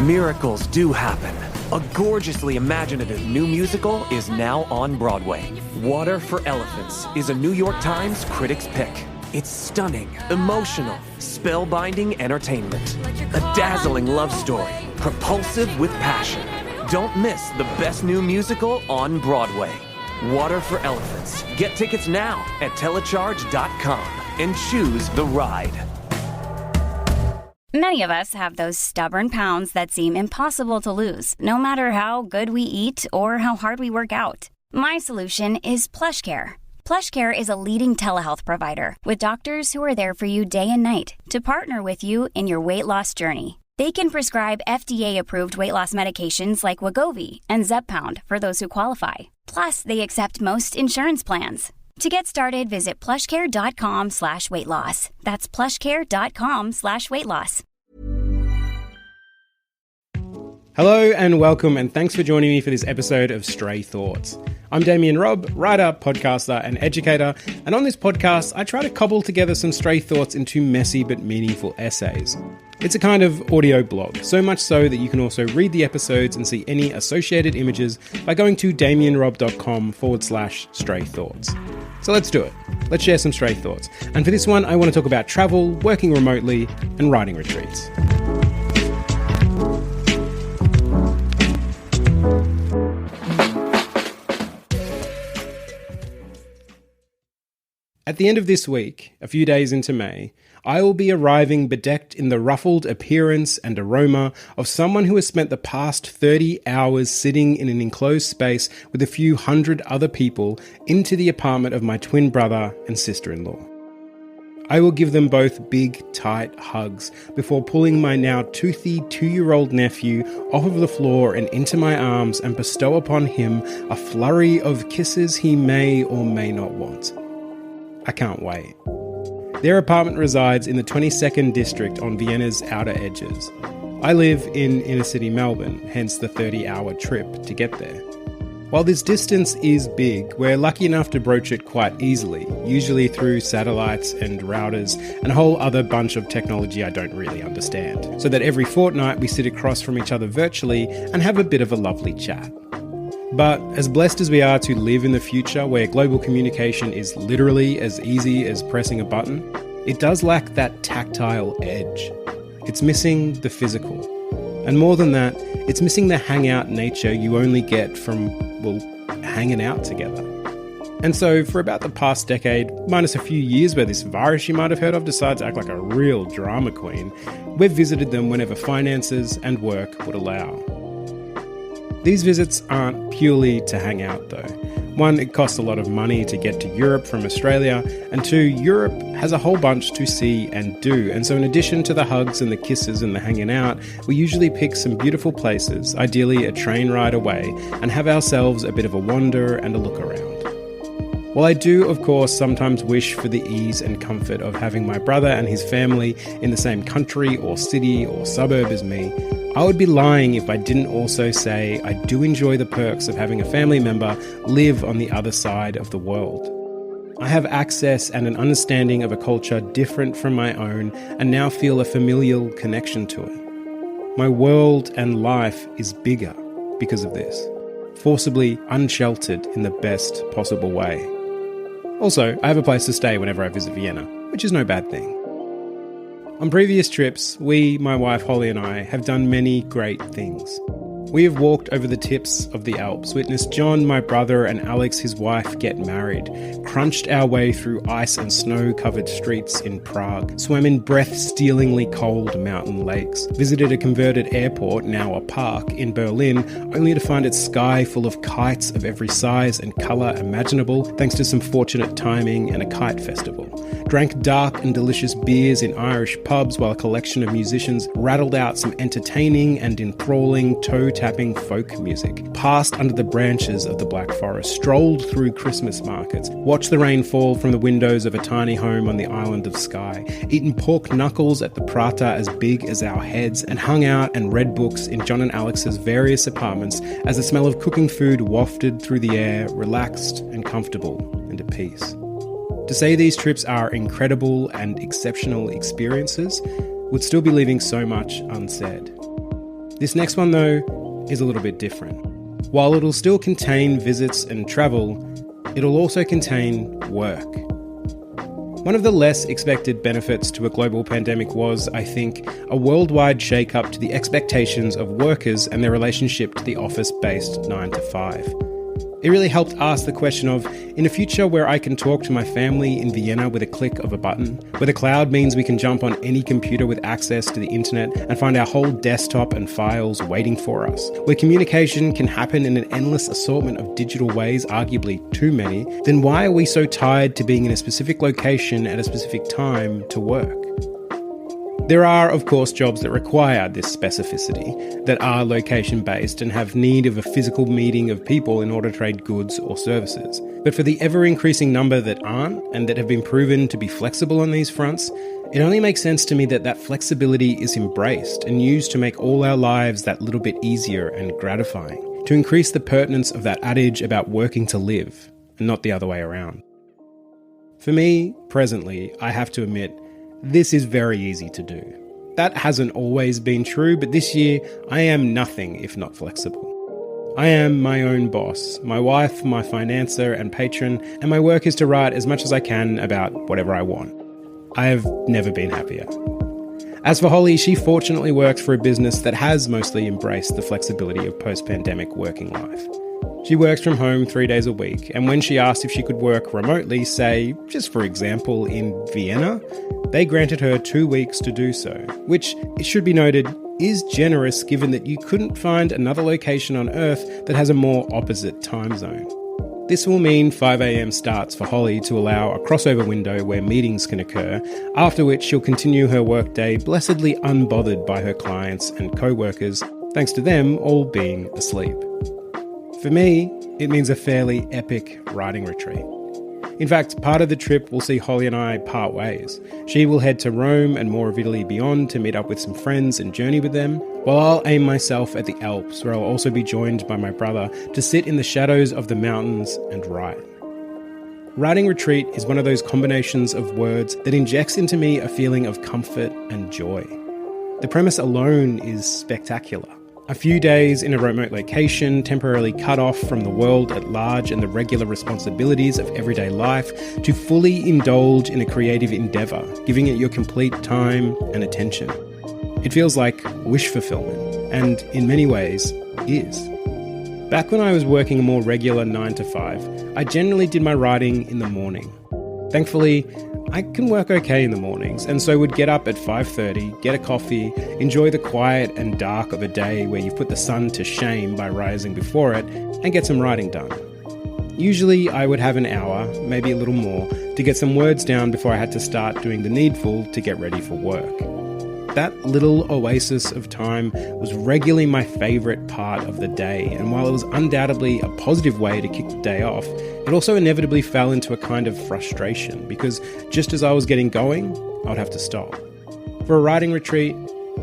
Miracles do happen. A gorgeously imaginative new musical is now on Broadway. Water for Elephants is a New York Times Critics' Pick. It's stunning, emotional, spellbinding entertainment. A dazzling love story, propulsive with passion. Don't miss the best new musical on Broadway. Water for Elephants. Get tickets now at telecharge.com and choose the ride. Many of us have those stubborn pounds that seem impossible to lose, no matter how good we eat or how hard we work out. My solution is PlushCare. PlushCare is a leading telehealth provider with doctors who are there for you day and night to partner with you in your weight loss journey. They can prescribe FDA-approved weight loss medications like Wegovy and Zepbound for those who qualify. Plus, they accept most insurance plans. To get started, visit plushcare.com/weightloss. That's plushcare.com/weightloss. Hello and welcome, and thanks for joining me for this episode of Stray Thoughts. I'm Damien Robb, writer, podcaster and educator, and on this podcast I try to cobble together some stray thoughts into messy but meaningful essays. It's a kind of audio blog, so much so that you can also read the episodes and see any associated images by going to damienrobb.com/stray thoughts. So let's do it. Let's share some stray thoughts. And for this one, I want to talk about travel, working remotely, and writing retreats. At the end of this week, a few days into May, I will be arriving bedecked in the ruffled appearance and aroma of someone who has spent the past 30 hours sitting in an enclosed space with a few hundred other people into the apartment of my twin brother and sister-in-law. I will give them both big, tight hugs before pulling my now toothy 2-year-old nephew off of the floor and into my arms and bestow upon him a flurry of kisses he may or may not want. I can't wait. Their apartment resides in the 22nd district on Vienna's outer edges. I live in inner city Melbourne, hence the 30-hour trip to get there. While this distance is big, we're lucky enough to broach it quite easily, usually through satellites and routers and a whole other bunch of technology I don't really understand, so that every fortnight we sit across from each other virtually and have a bit of a lovely chat. But as blessed as we are to live in the future where global communication is literally as easy as pressing a button, it does lack that tactile edge. It's missing the physical. And more than that, it's missing the hangout nature you only get from, well, hanging out together. And so for about the past decade, minus a few years where this virus you might have heard of decided to act like a real drama queen, we've visited them whenever finances and work would allow. These visits aren't purely to hang out though. One, it costs a lot of money to get to Europe from Australia, and two, Europe has a whole bunch to see and do, and so in addition to the hugs and the kisses and the hanging out, we usually pick some beautiful places, ideally a train ride away, and have ourselves a bit of a wander and a look around. While I do, of course, sometimes wish for the ease and comfort of having my brother and his family in the same country or city or suburb as me, I would be lying if I didn't also say I do enjoy the perks of having a family member live on the other side of the world. I have access and an understanding of a culture different from my own and now feel a familial connection to it. My world and life is bigger because of this, forcibly unsheltered in the best possible way. Also, I have a place to stay whenever I visit Vienna, which is no bad thing. On previous trips, my wife Holly and I, have done many great things. We have walked over the tips of the Alps, witnessed John, my brother, and Alex, his wife, get married, crunched our way through ice and snow-covered streets in Prague, swam in breath-stealingly cold mountain lakes, visited a converted airport, now a park, in Berlin, only to find its sky full of kites of every size and colour imaginable, thanks to some fortunate timing and a kite festival. Drank dark and delicious beers in Irish pubs while a collection of musicians rattled out some entertaining and enthralling toe-tapping folk music, passed under the branches of the Black Forest, strolled through Christmas markets, watched the rain fall from the windows of a tiny home on the island of Skye, eaten pork knuckles at the Prater as big as our heads, and hung out and read books in John and Alex's various apartments as the smell of cooking food wafted through the air, relaxed and comfortable and at peace. To say these trips are incredible and exceptional experiences would still be leaving so much unsaid. This next one, though, is a little bit different. While it'll still contain visits and travel, it'll also contain work. One of the less expected benefits to a global pandemic was, I think, a worldwide shake-up to the expectations of workers and their relationship to the office-based 9 to 5. It really helped ask the question of, in a future where I can talk to my family in Vienna with a click of a button, where the cloud means we can jump on any computer with access to the internet and find our whole desktop and files waiting for us, where communication can happen in an endless assortment of digital ways, arguably too many, then why are we so tied to being in a specific location at a specific time to work? There are, of course, jobs that require this specificity, that are location-based and have need of a physical meeting of people in order to trade goods or services. But for the ever-increasing number that aren't, and that have been proven to be flexible on these fronts, it only makes sense to me that that flexibility is embraced and used to make all our lives that little bit easier and gratifying, to increase the pertinence of that adage about working to live, and not the other way around. For me, presently, I have to admit, this is very easy to do. That hasn't always been true, but this year I am nothing if not flexible. I am my own boss, my wife, my financier and patron, and my work is to write as much as I can about whatever I want. I have never been happier. As for Holly, she fortunately works for a business that has mostly embraced the flexibility of post-pandemic working life. She works from home 3 days a week, and when she asked if she could work remotely, say, just for example, in Vienna, they granted her 2 weeks to do so, which, it should be noted, is generous given that you couldn't find another location on Earth that has a more opposite time zone. This will mean 5 a.m. starts for Holly to allow a crossover window where meetings can occur, after which she'll continue her workday blessedly unbothered by her clients and co-workers, thanks to them all being asleep. For me, it means a fairly epic writing retreat. In fact, part of the trip will see Holly and I part ways. She will head to Rome and more of Italy beyond to meet up with some friends and journey with them, while I'll aim myself at the Alps, where I'll also be joined by my brother to sit in the shadows of the mountains and write. Writing retreat is one of those combinations of words that injects into me a feeling of comfort and joy. The premise alone is spectacular. A few days in a remote location, temporarily cut off from the world at large and the regular responsibilities of everyday life, to fully indulge in a creative endeavour, giving it your complete time and attention. It feels like wish fulfillment, and in many ways, is. Back when I was working a more regular 9 to 5, I generally did my writing in the morning. Thankfully, I can work okay in the mornings, and so would get up at 5:30, get a coffee, enjoy the quiet and dark of a day where you've put the sun to shame by rising before it, and get some writing done. Usually I would have an hour, maybe a little more, to get some words down before I had to start doing the needful to get ready for work. That little oasis of time was regularly my favourite part of the day, and while it was undoubtedly a positive way to kick the day off, it also inevitably fell into a kind of frustration, because just as I was getting going, I would have to stop. For a writing retreat,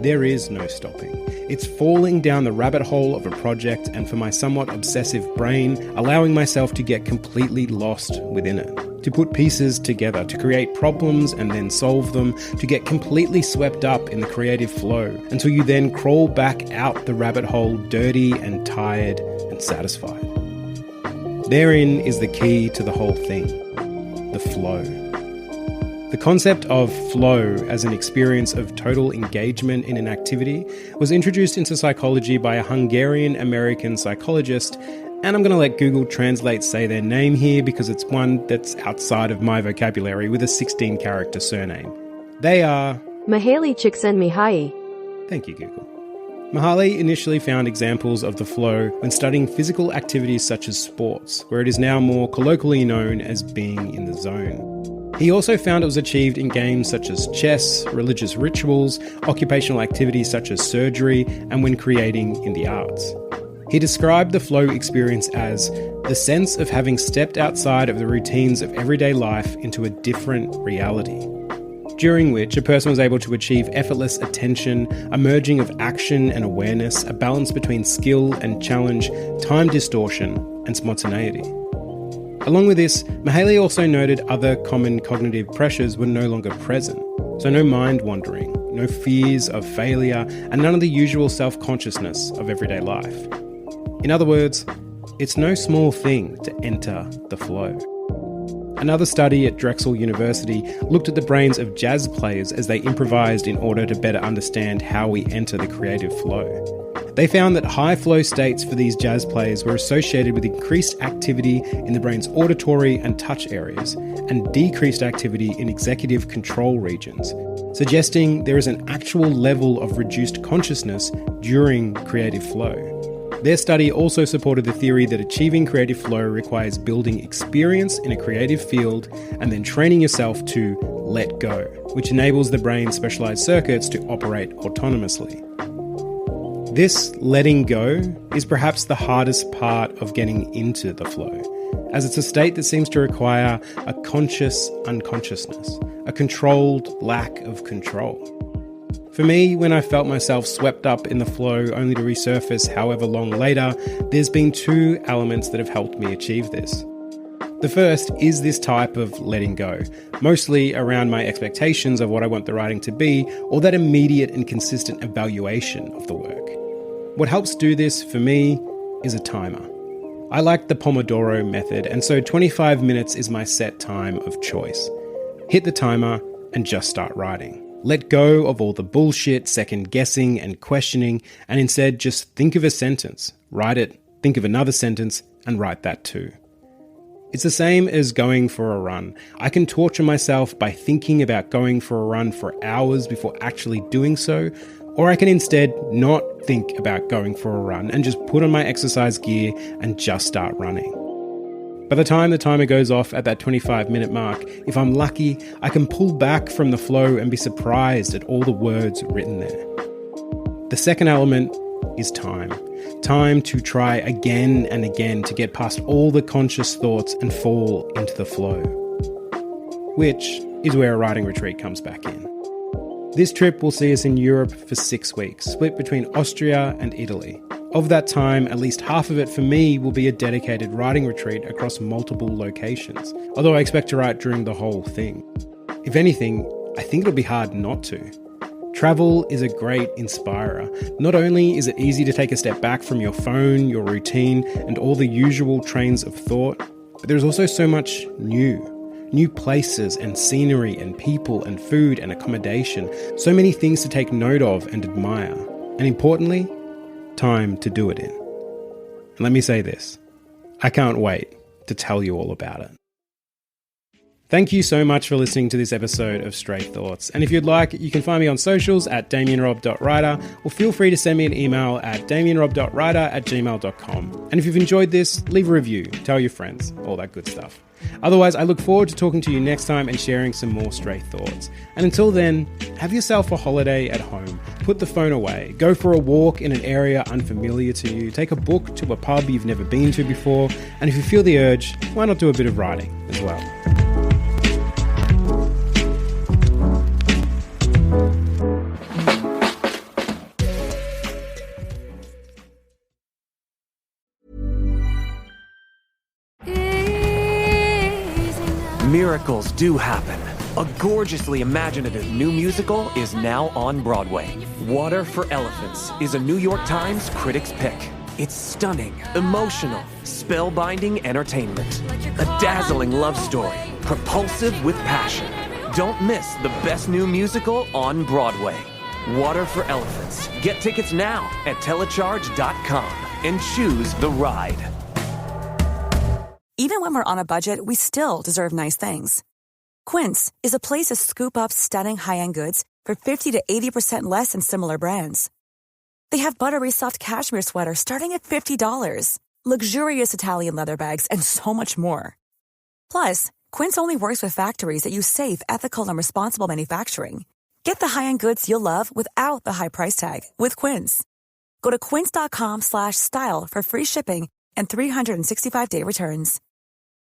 there is no stopping. It's falling down the rabbit hole of a project, and for my somewhat obsessive brain, allowing myself to get completely lost within it. To put pieces together, to create problems and then solve them, to get completely swept up in the creative flow, until you then crawl back out the rabbit hole dirty and tired and satisfied. Therein is the key to the whole thing, the flow. The concept of flow as an experience of total engagement in an activity was introduced into psychology by a Hungarian-American psychologist, and I'm going to let Google Translate say their name here because it's one that's outside of my vocabulary with a 16-character surname. They are... Mihaly Csikszentmihalyi. Thank you, Google. Mihaly initially found examples of the flow when studying physical activities such as sports, where it is now more colloquially known as being in the zone. He also found it was achieved in games such as chess, religious rituals, occupational activities such as surgery, and when creating in the arts. He described the flow experience as the sense of having stepped outside of the routines of everyday life into a different reality, during which a person was able to achieve effortless attention, a merging of action and awareness, a balance between skill and challenge, time distortion, and spontaneity. Along with this, Mihaly also noted other common cognitive pressures were no longer present, so no mind wandering, no fears of failure, and none of the usual self-consciousness of everyday life. In other words, it's no small thing to enter the flow. Another study at Drexel University looked at the brains of jazz players as they improvised in order to better understand how we enter the creative flow. They found that high flow states for these jazz players were associated with increased activity in the brain's auditory and touch areas, and decreased activity in executive control regions, suggesting there is an actual level of reduced consciousness during creative flow. Their study also supported the theory that achieving creative flow requires building experience in a creative field and then training yourself to let go, which enables the brain's specialized circuits to operate autonomously. This letting go is perhaps the hardest part of getting into the flow, as it's a state that seems to require a conscious unconsciousness, a controlled lack of control. For me, when I felt myself swept up in the flow only to resurface however long later, there's been two elements that have helped me achieve this. The first is this type of letting go, mostly around my expectations of what I want the writing to be, or that immediate and consistent evaluation of the work. What helps do this for me is a timer. I like the Pomodoro method, and so 25 minutes is my set time of choice. Hit the timer and just start writing. Let go of all the bullshit, second guessing and questioning, and instead just think of a sentence, write it, think of another sentence, and write that too. It's the same as going for a run. I can torture myself by thinking about going for a run for hours before actually doing so, or I can instead not think about going for a run and just put on my exercise gear and just start running. By the time the timer goes off at that 25-minute mark, if I'm lucky, I can pull back from the flow and be surprised at all the words written there. The second element is time. Time to try again and again to get past all the conscious thoughts and fall into the flow. Which is where a writing retreat comes back in. This trip will see us in Europe for 6 weeks, split between Austria and Italy. Of that time, at least half of it for me will be a dedicated writing retreat across multiple locations, although I expect to write during the whole thing. If anything, I think it'll be hard not to. Travel is a great inspirer. Not only is it easy to take a step back from your phone, your routine, and all the usual trains of thought, but there's also so much new places and scenery and people and food and accommodation, so many things to take note of and admire, and importantly, time to do it in. And let me say this, I can't wait to tell you all about it. Thank you so much for listening to this episode of Stray Thoughts. And if you'd like, you can find me on socials at damienrob.writer, or feel free to send me an email at damienrob.writer@gmail.com. And if you've enjoyed this, leave a review, tell your friends, all that good stuff. Otherwise, I look forward to talking to you next time and sharing some more Stray Thoughts. And until then, have yourself a holiday at home. Put the phone away. Go for a walk in an area unfamiliar to you. Take a book to a pub you've never been to before. And if you feel the urge, why not do a bit of writing as well? Miracles do happen. A gorgeously imaginative new musical is now on Broadway. Water for Elephants is a New York Times Critics' Pick. It's stunning, emotional, spellbinding entertainment. A dazzling love story, propulsive with passion. Don't miss the best new musical on Broadway. Water for Elephants. Get tickets now at telecharge.com and choose the ride. Even when we're on a budget, we still deserve nice things. Quince is a place to scoop up stunning high-end goods for 50 to 80% less than similar brands. They have buttery soft cashmere sweaters starting at $50, luxurious Italian leather bags, and so much more. Plus, Quince only works with factories that use safe, ethical, and responsible manufacturing. Get the high-end goods you'll love without the high price tag with Quince. Go to quince.com/style for free shipping and 365-day returns.